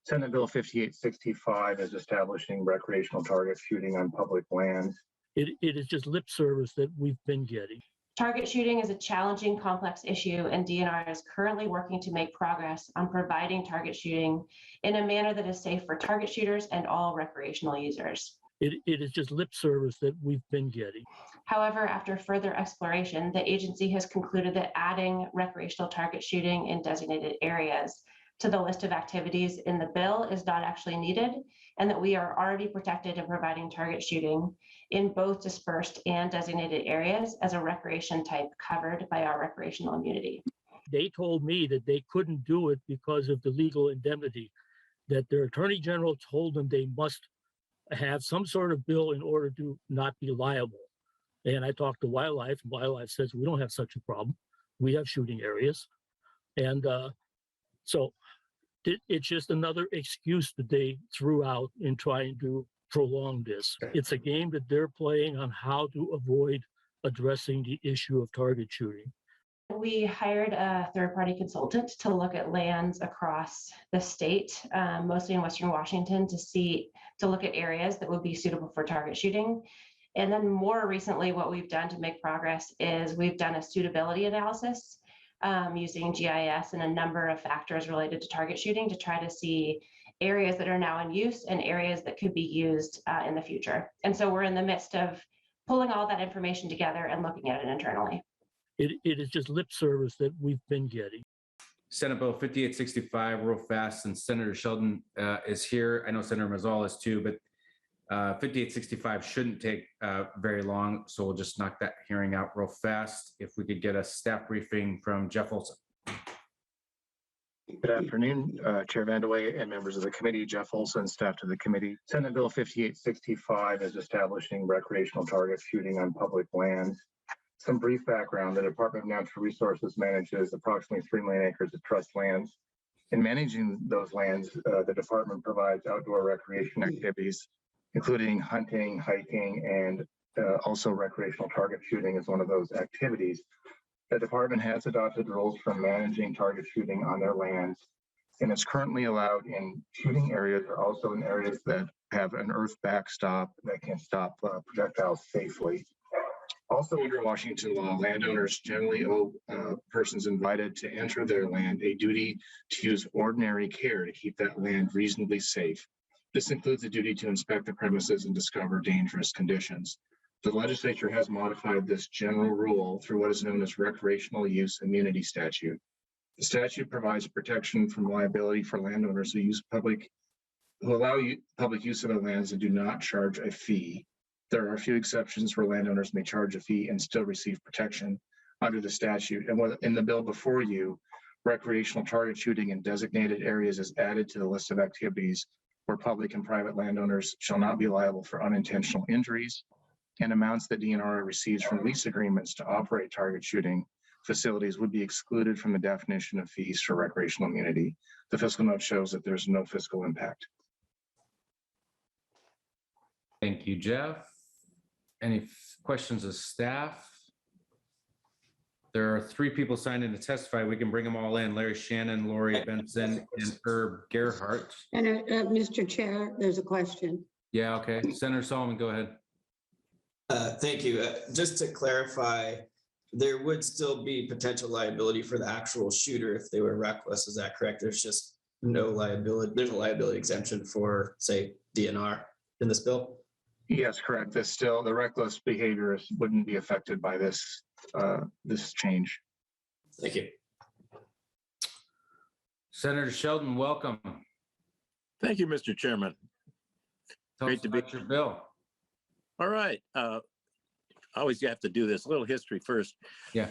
Senate Bill 5865 is establishing recreational target shooting on public lands. It is just lip service that we've been getting. Target shooting is a challenging, complex issue, and DNR is currently working to make progress on providing target shooting in a manner that is safe for target shooters and all recreational users. It is just lip service that we've been getting. However, after further exploration, the agency has concluded that adding recreational target shooting in designated areas to the list of activities in the bill is not actually needed, and that we are already protected in providing target shooting in both dispersed and designated areas as a recreation type covered by our recreational immunity. They told me that they couldn't do it because of the legal indemnity, that their attorney general told them they must have some sort of bill in order to not be liable. And I talked to Wildlife, and Wildlife says we don't have such a problem. We have shooting areas. And so it's just another excuse that they threw out in trying to prolong this. It's a game that they're playing on how to avoid addressing the issue of target shooting. We hired a third-party consultant to look at lands across the state, mostly in Western Washington, to look at areas that would be suitable for target shooting. And then more recently, what we've done to make progress is we've done a suitability analysis using GIS and a number of factors related to target shooting to try to see areas that are now in use and areas that could be used in the future. And so we're in the midst of pulling all that information together and looking at it internally. It is just lip service that we've been getting. Senate Bill 5865, real fast, and Senator Sheldon is here. I know Senator Mazzal is too, but 5865 shouldn't take very long, so we'll just knock that hearing out real fast. If we could get a staff briefing from Jeff Olson. Good afternoon, Chair Vandeweghe and members of the committee. Jeff Olson, staff to the committee. Senate Bill 5865 is establishing recreational target shooting on public lands. Some brief background: the Department of Natural Resources manages approximately 3 million acres of trust lands. In managing those lands, the department provides outdoor recreation activities, including hunting, hiking, and also recreational target shooting is one of those activities. The department has adopted rules for managing target shooting on their lands, and it's currently allowed in shooting areas or also in areas that have an earth backstop that can stop projectiles safely. Also, under Washington law, landowners generally owe persons invited to enter their land a duty to use ordinary care to keep that land reasonably safe. This includes a duty to inspect the premises and discover dangerous conditions. The legislature has modified this general rule through what is known as Recreational Use Immunity Statute. The statute provides protection from liability for landowners who allow public use of their lands and do not charge a fee. There are a few exceptions where landowners may charge a fee and still receive protection under the statute. And in the bill before you, recreational target shooting in designated areas is added to the list of activities where public and private landowners shall not be liable for unintentional injuries, and amounts that DNR receives from lease agreements to operate target shooting facilities would be excluded from the definition of fees for recreational immunity. The fiscal note shows that there's no fiscal impact. Thank you, Jeff. Any questions of staff? There are 3 people signed in to testify. We can bring them all in: Larry Shannon, Laurie, Benson, and Herb Gerhardt. And Mr. Chair, there's a question. Yeah, okay. Senator Solomon, go ahead. Thank you. Just to clarify, there would still be potential liability for the actual shooter if they were reckless. Is that correct? There's just no liability. There's a liability exemption for, say, DNR in this bill? Yes, correct. The reckless behavior wouldn't be affected by this change. Thank you. Senator Sheldon, welcome. Thank you, Mr. Chairman. Great to be your bill. All right. Always you have to do this. A little history first. Yeah.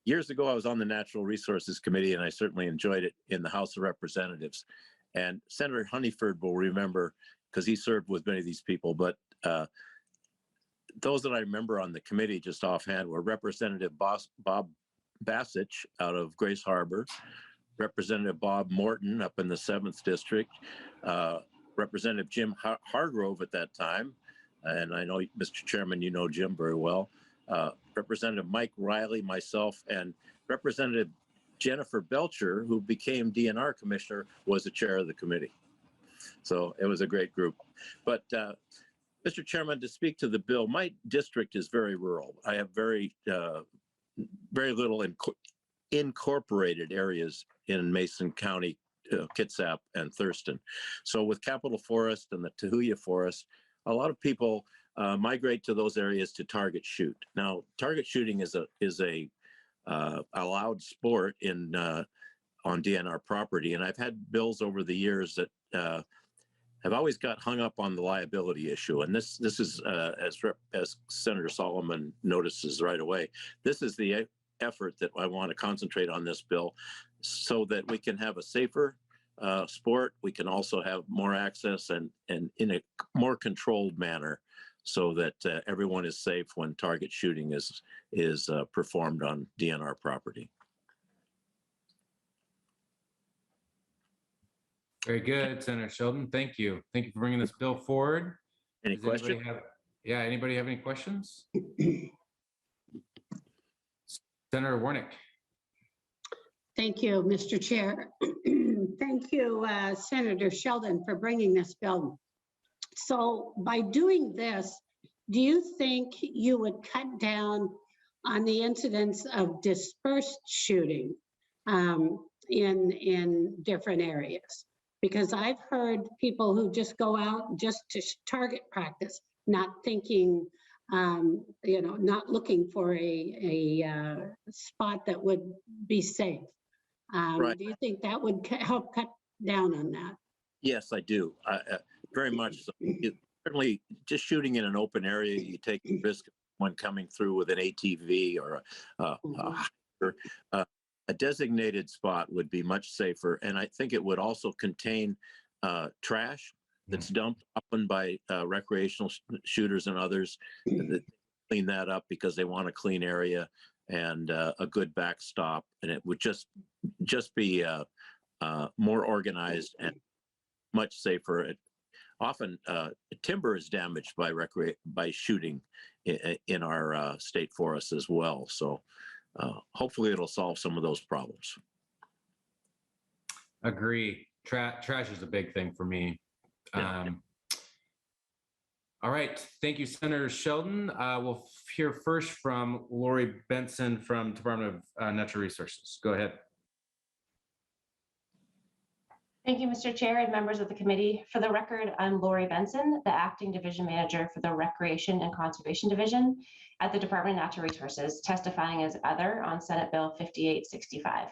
Years ago, I was on the Natural Resources Committee, and I certainly enjoyed it in the House of Representatives. And Senator Honeyford will remember, because he served with many of these people, but those that I remember on the committee just offhand were Representative Bob Bassich out of Grace Harbor, Representative Bob Morton up in the 7th District, Representative Jim Hargrove at that time, and I know, Mr. Chairman, you know Jim very well, Representative Mike Riley, myself, and Representative Jennifer Belcher, who became DNR commissioner, was the chair of the committee. So it was a great group. But Mr. Chairman, to speak to the bill, my district is very rural. I have very little incorporated areas in Mason County, Kitsap and Thurston. So with Capitol Forest and the Tahuya Forest, a lot of people migrate to those areas to target shoot. Now, target shooting is a allowed sport on DNR property, and I've had bills over the years that have always got hung up on the liability issue. And this is as Senator Solomon notices right away, this is the effort that I want to concentrate on this bill, so that we can have a safer sport. We can also have more access and in a more controlled manner, so that everyone is safe when target shooting is performed on DNR property. Very good, Senator Sheldon. Thank you. Thank you for bringing this bill forward. Any questions? Anybody have any questions? Senator Warnick. Thank you, Mr. Chair. Thank you, Senator Sheldon, for bringing this bill. So by doing this, do you think you would cut down on the incidence of dispersed shooting in different areas? Because I've heard people who just go out just to target practice, not thinking, not looking for a spot that would be safe. Right. Do you think that would help cut down on that? Yes, I do. Very much so. Certainly, just shooting in an open area, you take the risk of one coming through with an ATV or a designated spot would be much safer. And I think it would also contain trash that's dumped often by recreational shooters and others. That clean that up because they want a clean area and a good backstop. And it would just be more organized and much safer. Often timber is damaged by shooting in our state forests as well. So hopefully it'll solve some of those problems. Agree. Trash is a big thing for me. Yeah. All right. Thank you, Senator Sheldon. We'll hear first from Laurie Benson from Department of Natural Resources. Go ahead. Thank you, Mr. Chair and members of the committee. For the record, I'm Laurie Benson, the Acting Division Manager for the Recreation and Conservation Division at the Department of Natural Resources, testifying as other on Senate Bill 5865.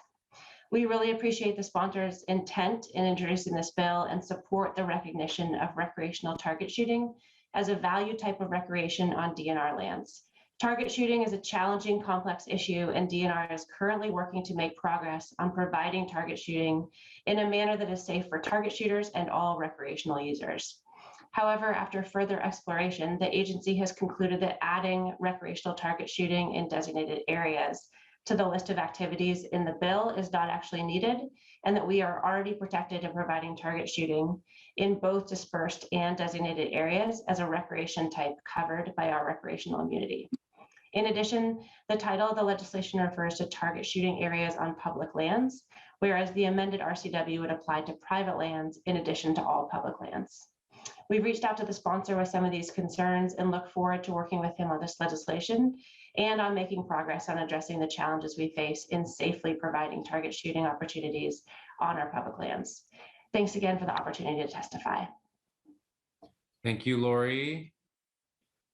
We really appreciate the sponsor's intent in introducing this bill and support the recognition of recreational target shooting as a value type of recreation on DNR lands. Target shooting is a challenging, complex issue, and DNR is currently working to make progress on providing target shooting in a manner that is safe for target shooters and all recreational users. However, after further exploration, the agency has concluded that adding recreational target shooting in designated areas to the list of activities in the bill is not actually needed, and that we are already protected in providing target shooting in both dispersed and designated areas as a recreation type covered by our recreational immunity. In addition, the title of the legislation refers to target shooting areas on public lands, whereas the amended RCW would apply to private lands in addition to all public lands. We've reached out to the sponsor with some of these concerns and look forward to working with him on this legislation and on making progress on addressing the challenges we face in safely providing target shooting opportunities on our public lands. Thanks again for the opportunity to testify. Thank you, Laurie.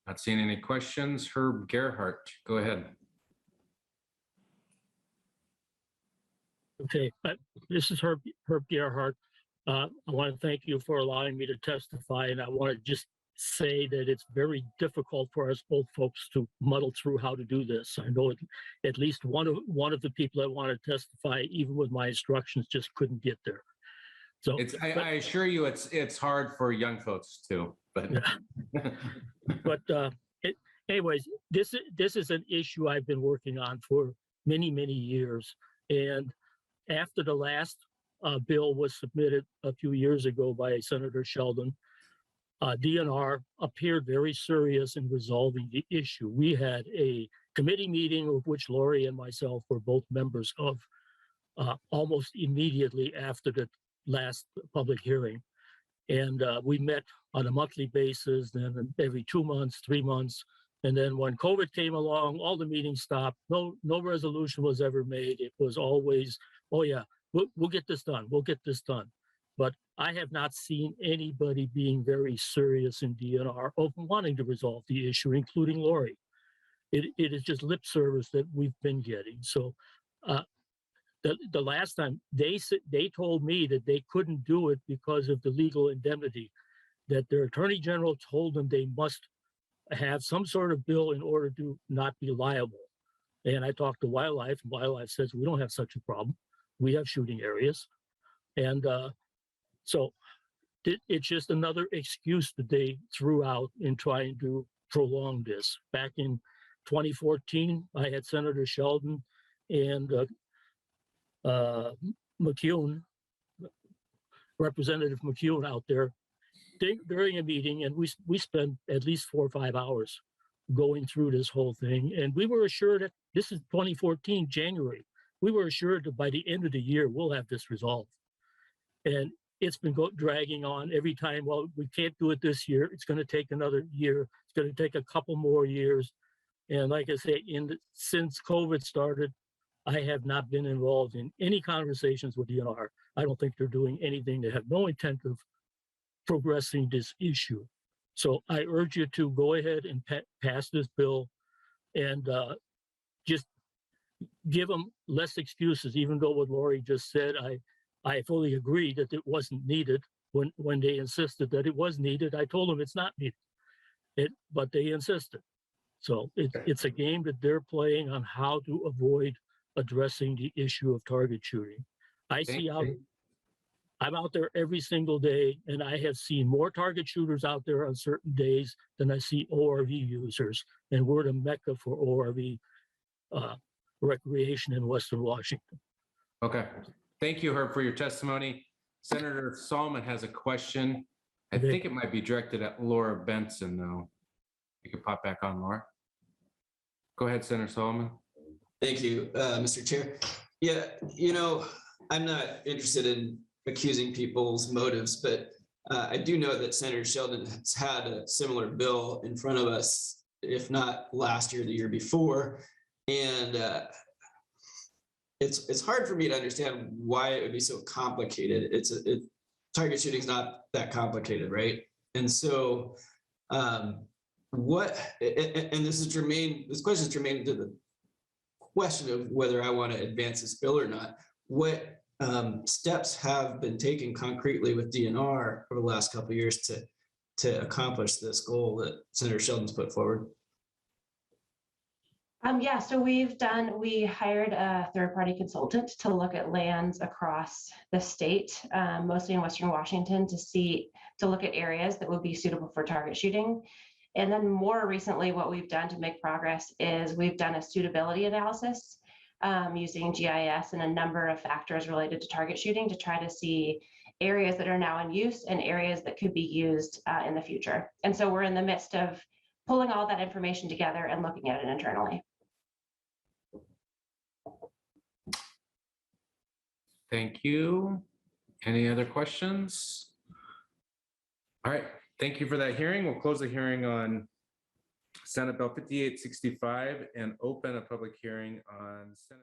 Not seeing any questions. Herb Gerhart, go ahead. Okay, this is Herb Gerhart. I want to thank you for allowing me to testify, and I want to just say that it's very difficult for us old folks to muddle through how to do this. I know at least one of the people that want to testify, even with my instructions, just couldn't get there. So I assure you, it's hard for young folks too. But but anyways, this is an issue I've been working on for many years, and after the last bill was submitted a few years ago by Senator Sheldon, DNR appeared very serious in resolving the issue. We had a committee meeting of which Laurie and myself were both members of almost immediately after the last public hearing. And we met on a monthly basis, then every 2 months, 3 months. And then when COVID came along, all the meetings stopped. No resolution was ever made. It was always, oh yeah, we'll get this done. We'll get this done. But I have not seen anybody being very serious in DNR of wanting to resolve the issue, including Laurie. It is just lip service that we've been getting. So the last time they told me that they couldn't do it because of the legal indemnity, that their attorney general told them they must have some sort of bill in order to not be liable. And I talked to Wildlife, and Wildlife says we don't have such a problem. We have shooting areas. And so it's just another excuse that they threw out in trying to prolong this. Back in 2014, I had Senator Sheldon and McCune, Representative McCune out there during a meeting, and we spent at least 4 or 5 hours going through this whole thing. And we were assured that this is 2014, January. We were assured that by the end of the year, we'll have this resolved. And it's been dragging on every time. Well, we can't do it this year. It's going to take another year. It's going to take a couple more years. And like I say, since COVID started, I have not been involved in any conversations with DNR. I don't think they're doing anything. They have no intent of progressing this issue. So I urge you to go ahead and pass this bill and just give them less excuses, even though what Laurie just said, I fully agree that it wasn't needed. When they insisted that it was needed, I told them it's not needed, but they insisted. So it's a game that they're playing on how to avoid addressing the issue of target shooting. I'm out there every single day, and I have seen more target shooters out there on certain days than I see ORV users. And we're the mecca for ORV recreation in Western Washington. Okay. Thank you, Herb, for your testimony. Senator Solomon has a question. I think it might be directed at Laura Benson, though. You can pop back on, Laura. Go ahead, Senator Solomon. Thank you, Mr. Chair. Yeah, I'm not interested in accusing people's motives, but I do know that Senator Sheldon has had a similar bill in front of us, if not last year, the year before. And it's hard for me to understand why it would be so complicated. Target shooting is not that complicated, right? And so and this question is germane to the question of whether I want to advance this bill or not. What steps have been taken concretely with DNR over the last couple of years to accomplish this goal that Senator Sheldon's put forward? Yeah, so we hired a third-party consultant to look at lands across the state, mostly in Western Washington, to look at areas that would be suitable for target shooting. And then more recently, what we've done to make progress is we've done a suitability analysis using GIS and a number of factors related to target shooting to try to see areas that are now in use and areas that could be used in the future. And so we're in the midst of pulling all that information together and looking at it internally. Thank you. Any other questions? All right. Thank you for that hearing. We'll close the hearing on Senate Bill 5865 and open a public hearing on Senate